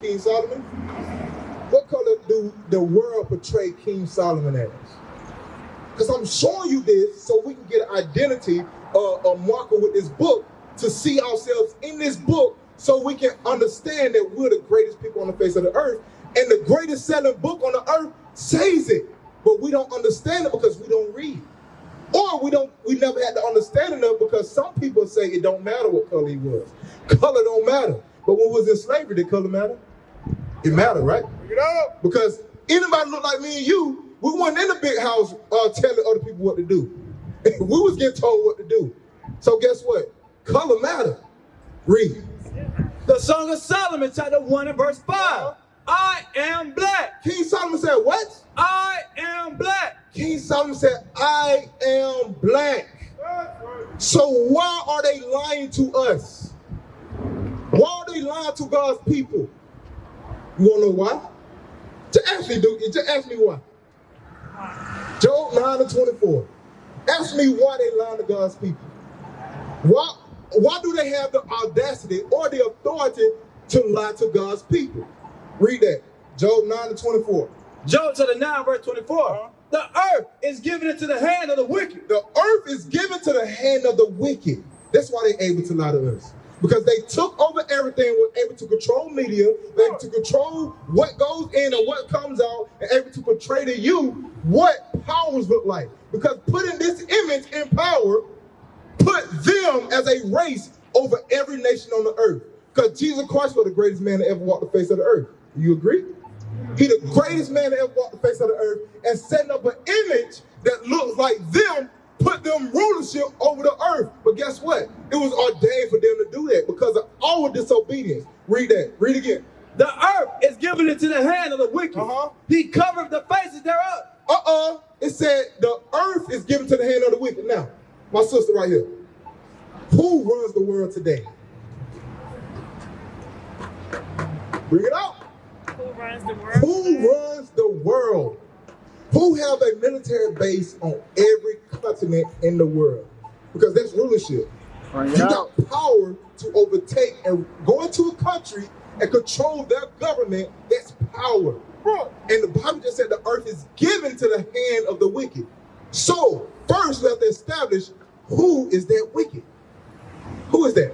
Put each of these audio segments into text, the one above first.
King Solomon? What color do the world portray King Solomon as? Because I'm showing you this so we can get an identity, a marker with this book to see ourselves in this book so we can understand that we're the greatest people on the face of the earth, and the greatest selling book on the earth says it, but we don't understand it because we don't read. Or we never had the understanding of it because some people say it don't matter what color he was. Color don't matter. But when we was in slavery, did color matter? It mattered, right? Because anybody look like me and you, we weren't in the big house telling other people what to do. We was getting told what to do. So guess what? Color matter. Read. The Song of Solomon, chapter 1 and verse 5. I am black. King Solomon said what? I am black. King Solomon said, I am black. So why are they lying to us? Why are they lying to God's people? You want to know why? Just ask me why. Job 9 and 24. Ask me why they lying to God's people. Why do they have the audacity or the authority to lie to God's people? Read that. Job 9 and 24. Job chapter 9 verse 24. The earth is given into the hand of the wicked. The earth is given to the hand of the wicked. That's why they're able to lie to us. Because they took over everything, were able to control media, they able to control what goes in and what comes out, and able to portray to you what powers look like. Because putting this image in power put them as a race over every nation on the earth. Because Jesus Christ was the greatest man that ever walked the face of the earth. You agree? He the greatest man that ever walked the face of the earth, and setting up an image that looks like them, put them rulership over the earth. But guess what? It was ordained for them to do that because of our disobedience. Read that. Read again. The earth is given into the hand of the wicked. He covered the faces thereof. It said the earth is given to the hand of the wicked. Now, my sister right here. Who runs the world today? Bring it out. Who runs the world? Who runs the world? Who have a military base on every continent in the world? Because that's rulership. You got power to overtake and go into a country and control their government. That's power. And the Bible just said the earth is given to the hand of the wicked. So first we have to establish who is that wicked. Who is that?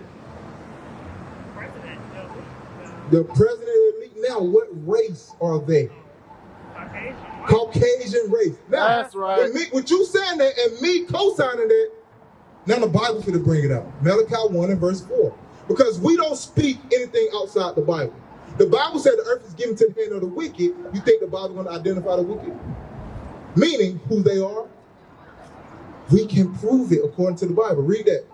The president elite. Now, what race are they? Caucasian race. Now, that's right. With you saying that and me co-signing that, now the Bible finna bring it out. Malachi 1 and verse 4. Because we don't speak anything outside the Bible. The Bible said the earth is given to the hand of the wicked. You think the Bible going to identify the wicked? Meaning who they are? We can prove it according to the Bible. Read that.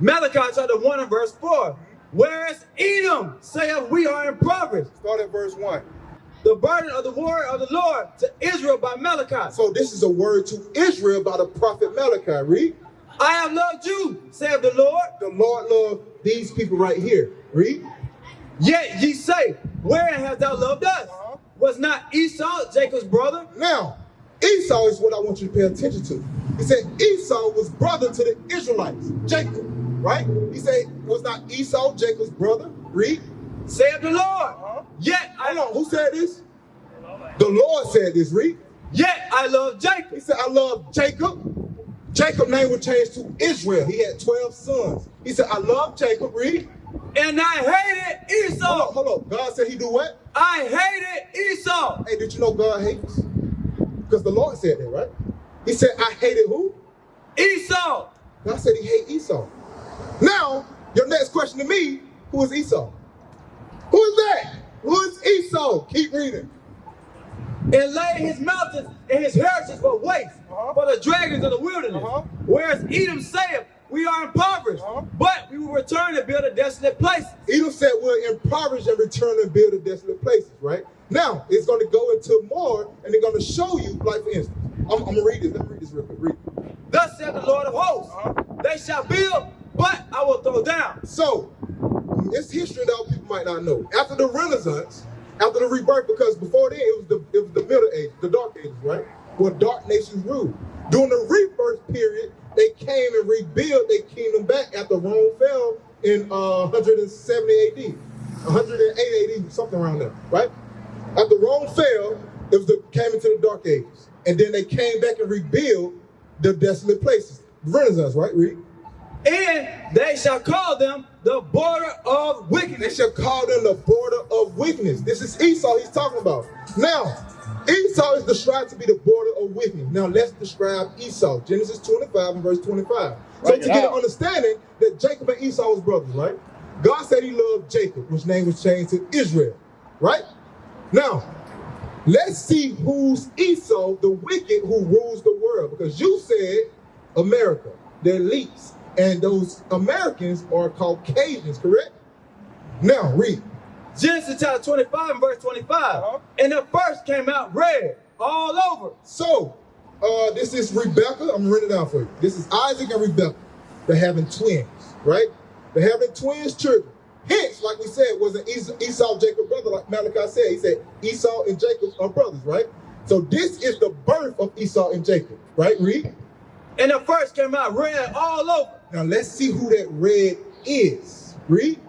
Malachi chapter 1 and verse 4. Whereas Edom saith we are impoverished. Start at verse 1. The burden of the word of the Lord to Israel by Malachi. So this is a word to Israel by the prophet Malachi. Read. I have loved you, saith the Lord. The Lord loved these people right here. Read. Yet ye say, wherein hast thou loved us? Was not Esau Jacob's brother? Now, Esau is what I want you to pay attention to. He said Esau was brother to the Israelites, Jacob, right? He said, was not Esau Jacob's brother? Read. Saith the Lord. Yet Hold on, who said this? The Lord said this. Read. Yet I love Jacob. He said, I love Jacob. Jacob's name was changed to Israel. He had 12 sons. He said, I love Jacob. Read. And I hated Esau. Hold on. God said he do what? I hated Esau. Hey, did you know God hates? Because the Lord said that, right? He said, I hated who? Esau. God said he hated Esau. Now, your next question to me, who is Esau? Who is that? Who is Esau? Keep reading. And laid his mountains and his heritage for waste, for the dragons of the wilderness. Whereas Edom saith, we are impoverished, but we will return to build a desolate place. Edom said we're impoverished and return and build a desolate places, right? Now, it's going to go into more, and they're going to show you, like for instance, I'm going to read this. Let me read this real quick. Read. Thus saith the Lord of hosts, they shall build, but I will throw down. So, it's history that people might not know. After the Renaissance, after the rebirth, because before then it was the Middle Age, the Dark Ages, right? Where dark nations ruled. During the rebirth period, they came and rebuilt their kingdom back after Rome fell in 170 AD. 108 AD, something around there, right? After Rome fell, came into the Dark Ages. And then they came back and rebuilt the desolate places. Renaissance, right? Read. And they shall call them the border of wickedness. They shall call them the border of wickedness. This is Esau he's talking about. Now, Esau is described to be the border of wickedness. Now, let's describe Esau. Genesis 25 and verse 25. So to get an understanding that Jacob and Esau was brothers, right? God said he loved Jacob, which name was changed to Israel, right? Now, let's see who's Esau, the wicked who rules the world. Because you said America, the elites. And those Americans are Caucasians, correct? Now, read. Genesis chapter 25 and verse 25. And the first came out red all over. So, this is Rebecca. I'm reading it down for you. This is Isaac and Rebecca. They're having twins, right? They're having twins children. Hence, like we said, wasn't Esau Jacob's brother, like Malachi said. He said Esau and Jacob are brothers, right? So this is the birth of Esau and Jacob, right? Read. And the first came out red all over. Now let's see who that red is. Read.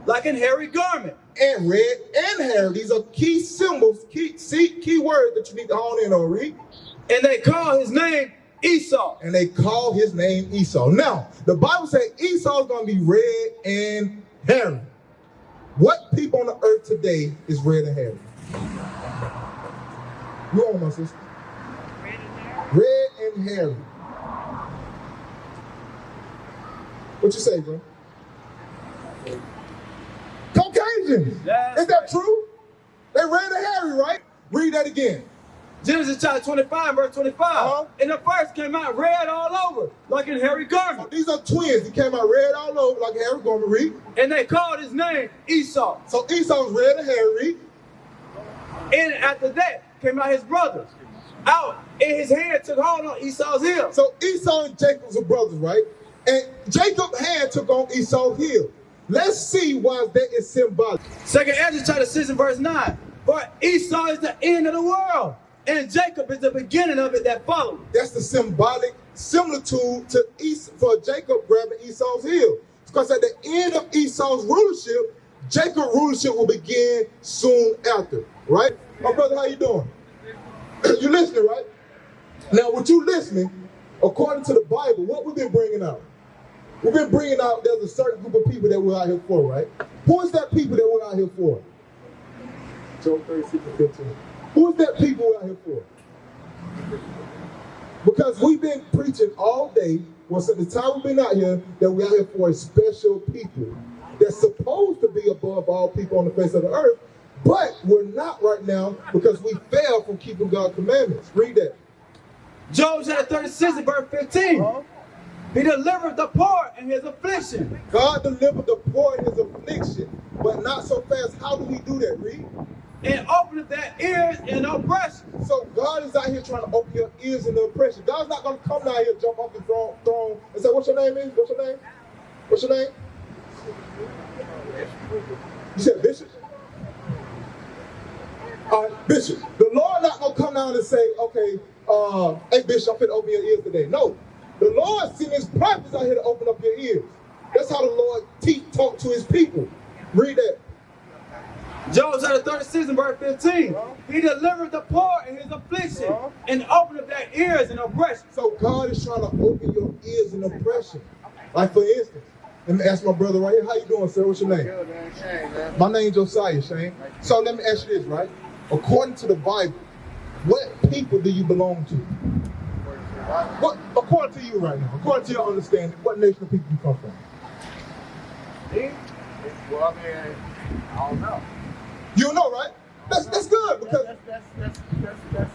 Like an hairy garment. And red and hair. These are key symbols, key words that you need to hone in on. Read. And they call his name Esau. And they call his name Esau. Now, the Bible says Esau is going to be red and hairy. What people on the earth today is red and hairy? You on, my sister? Red and hairy. What you say, bro? Caucasians. Is that true? They red and hairy, right? Read that again. Genesis chapter 25, verse 25. And the first came out red all over, like in hairy garment. So these are twins. They came out red all over, like a hairy garment. Read. And they called his name Esau. So Esau's red and hairy. And after that came out his brothers. Out, and his hand took hold on Esau's heel. So Esau and Jacob were brothers, right? And Jacob's hand took on Esau's heel. Let's see why that is symbolic. 2nd Ezra chapter 6 and verse 9. For Esau is the end of the world, and Jacob is the beginning of it that followed. That's the symbolic similitude to for Jacob grabbing Esau's heel. Because at the end of Esau's rulership, Jacob's rulership will begin soon after, right? My brother, how you doing? You listening, right? Now, with you listening, according to the Bible, what we've been bringing out? We've been bringing out there's a certain group of people that we're out here for, right? Who is that people that we're out here for? Job 36 and 15. Who is that people we're out here for? Because we've been preaching all day, well, since the time we've been out here, that we're out here for a special people that's supposed to be above all people on the face of the earth, but we're not right now because we fail from keeping God's commandments. Read that. Job chapter 36 and verse 15. He delivered the poor in his affliction. God delivered the poor in his affliction, but not so fast. How do we do that? Read. And opened their ears in oppression. So God is out here trying to open your ears in the oppression. God's not going to come down here, jump off the throne and say, what's your name is? What's your name? What's your name? You said Bishop? All right, Bishop. The Lord not going to come down and say, okay, hey, Bishop, I'm going to open your ears today. No. The Lord sent his prophets out here to open up your ears. That's how the Lord talk to his people. Read that. Job chapter 36 and verse 15. He delivered the poor in his affliction and opened up their ears in oppression. So God is trying to open your ears in oppression. Like for instance, let me ask my brother right here, how you doing, sir? What's your name? Good, man. Shane, man. My name's Josiah, Shane. So let me ask you this, right? According to the Bible, what people do you belong to? What, according to you right now, according to your understanding, what nation of people you come from? Me? Well, I mean, I don't know. You don't know, right? That's good because That's good answer,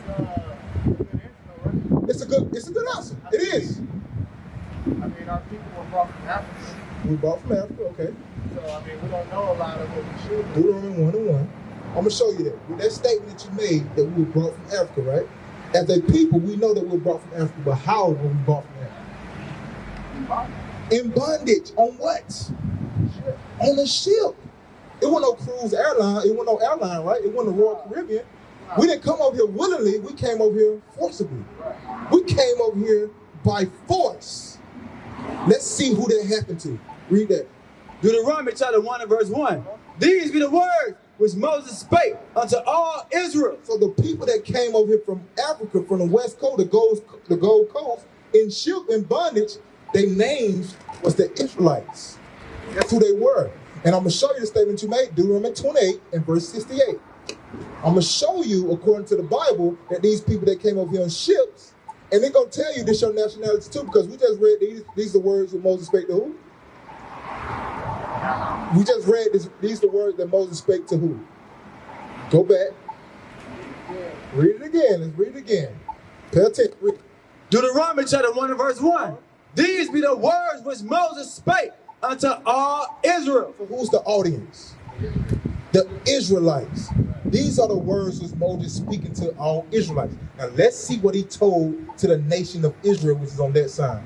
right? it's a good answer. It is. I mean, our people were brought from Africa. We brought from Africa, okay. So, I mean, we don't know a lot of what we should do. Deuteronomy 1 and 1. I'm gonna show you that. With that statement that you made that we were brought from Africa, right? As a people, we know that we were brought from Africa, but how were we brought from Africa? In bondage. On what? Shit. On a ship. It wasn't no cruise airline. It wasn't no airline, right? It wasn't the Royal Caribbean. We didn't come over here willingly. We came over here forcibly. We came over here by force. Let's see who that happened to. Read that. Deuteronomy chapter 1 and verse 1. These be the words which Moses spake unto all Israel. So the people that came over here from Africa, from the west coast, the Gold Coast, in bondage, their names was the Israelites. That's who they were. And I'm going to show you the statement you made, Deuteronomy 28 and verse 68. I'm going to show you, according to the Bible, that these people that came over here on ships, and they're going to tell you this your nationality too, because we just read these are the words that Moses spake to who? We just read these are the words that Moses spake to who? Go back. Read it again. Let's read it again. Pay attention. Read. Deuteronomy chapter 1 and verse 1. These be the words which Moses spake unto all Israel. So who's the audience? The Israelites. These are the words which Moses speaking to all Israelites. Now let's see what he told to the nation of Israel, which is on that side.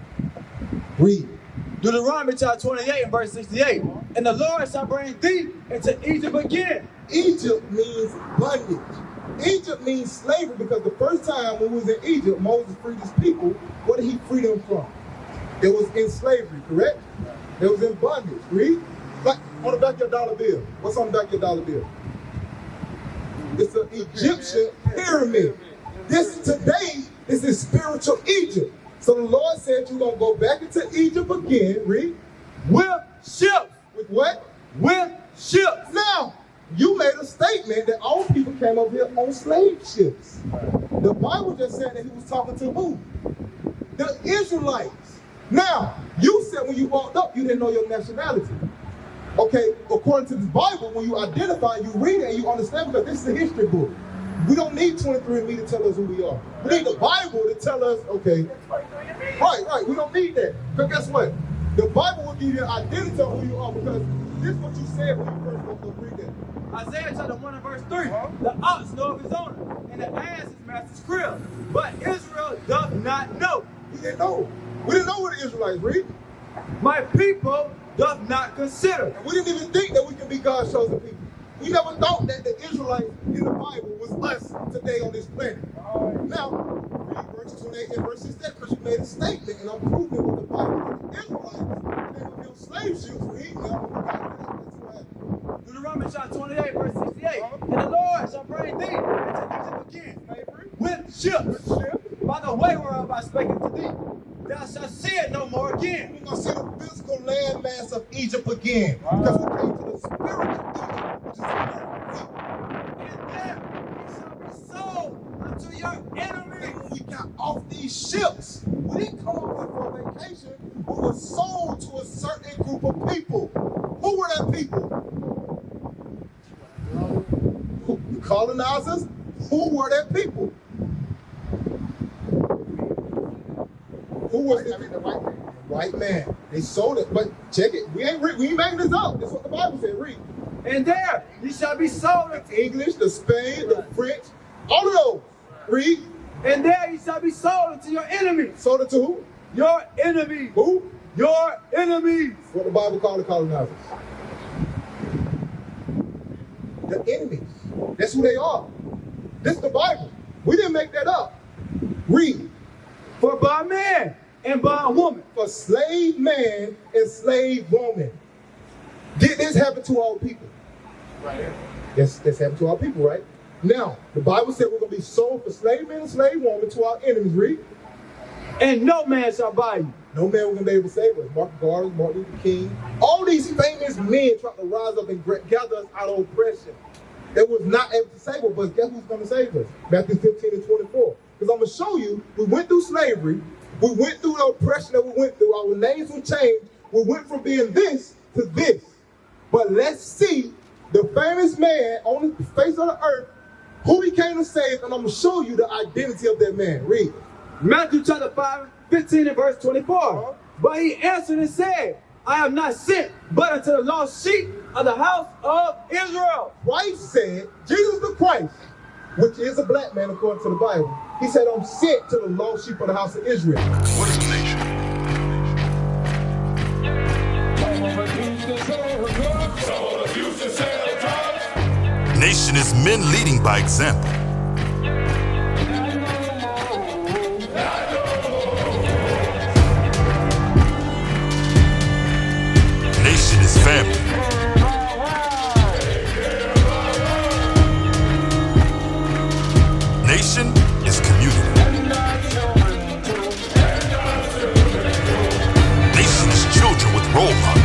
Read. Deuteronomy chapter 28 and verse 68. And the Lord shall bring thee into Egypt again. Egypt means bondage. Egypt means slavery, because the first time when we was in Egypt, Moses freed his people. What did he free them from? It was in slavery, correct? It was in bondage. Read. Like on the back of your dollar bill. What's on the back of your dollar bill? It's an Egyptian pyramid. This is spiritual Egypt. So the Lord said you're going to go back into Egypt again. Read. With ships. With what? With ships. Now, you made a statement that all people came over here on slave ships. The Bible just said that he was talking to who? The Israelites. Now, you said when you walked up, you didn't know your nationality. Okay, according to this Bible, when you identify, you read it and you understand, because this is a history book. We don't need 23andMe to tell us who we are. We need the Bible to tell us, okay. Right. We don't need that. Because guess what? The Bible will give you an identity of who you are, because this is what you said when you first wrote the read that. Isaiah chapter 1 and verse 3. The ox knoweth his owner, and the ass his master's crib. But Israel doth not know. We didn't know. We didn't know what the Israelites read. My people doth not consider. And we didn't even think that we could be God's chosen people. We never thought that the Israelites in the Bible was us today on this planet. Now, read verse 28 and verse 68, because you made a statement, and I'm proving with the Bible. The Israelites, they were built slave ships. Read. Deuteronomy chapter 28 verse 68. And the Lord shall bring thee into Egypt again with ships, by the way whereof I spake unto thee. Thou shalt see it no more again. We're going to see the physical landmass of Egypt again, because we came to the spiritual Egypt, which is And there it shall be sold unto your enemies. when we got off these ships, we didn't come over for a vacation. We were sold to a certain group of people. Who were that people? The colonizers. Who were that people? Who was it? The white man. White man. They sold it, but check it. We ain't making this up. That's what the Bible said. Read. And there ye shall be sold unto The English, the Spain, the French, all of those. Read. And there ye shall be sold unto your enemies. Sold it to who? Your enemies. Who? Your enemies. What the Bible called the colonizers. The enemies. That's who they are. This is the Bible. We didn't make that up. Read. For by man and by a woman. For slave man and slave woman. Did this happen to all people? Right. Yes, this happened to our people, right? Now, the Bible said we're going to be sold for slave man and slave woman to our enemies. Read. And no man shall buy you. No man was going to be able to save us. Martin Garner, Martin Luther King. All these famous men trying to rise up and gather us out of oppression. They was not able to save us, but guess who's going to save us? Matthew 15 and 24. Because I'm going to show you, we went through slavery. We went through the oppression that we went through. Our names were changed. We went from being this to this. But let's see the famous man on the face of the earth, who he came to save, and I'm going to show you the identity of that man. Read. Matthew chapter 5, 15 and verse 24. But he answered and said, I am not sent but unto the lost sheep of the house of Israel. Christ said, Jesus the Christ, which is a black man according to the Bible, he said, I'm sent to the lost sheep of the house of Israel. What is a nation? Nation is men leading by example. Nation is family. Nation is community. Nation is children with role models.